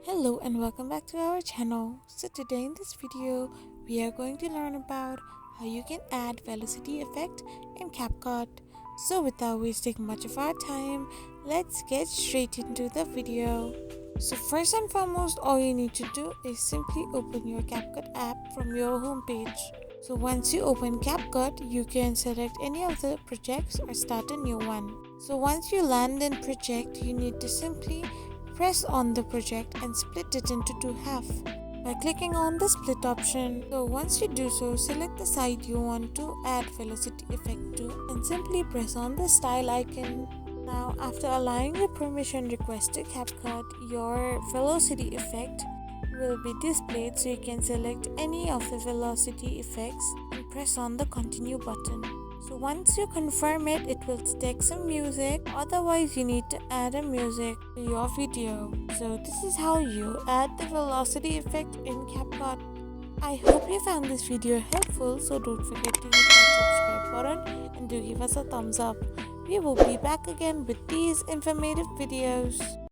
Hello and welcome back to our channel. So today in this video we are going to learn about how you can add velocity effect in CapCut. So without wasting much of our time, let's get straight into the video. So first and foremost, all you need to do is simply open your CapCut app from your home page. So once you open CapCut, you can select any of the projects or start a new one. So once you land in project, you need to simply press on the project and split it into two half by clicking on the split option. So once you do so, select the side you want to add velocity effect to and simply press on the style icon. Now after allowing the permission request to CapCut, your velocity effect will be displayed, so you can select any of the velocity effects and press on the continue button. So once you confirm it, it will take some music, otherwise you need to add a music to your video. So this is how you add the velocity effect in CapCut. I hope you found this video helpful, so don't forget to hit that subscribe button and do give us a thumbs up. We will be back again with these informative videos.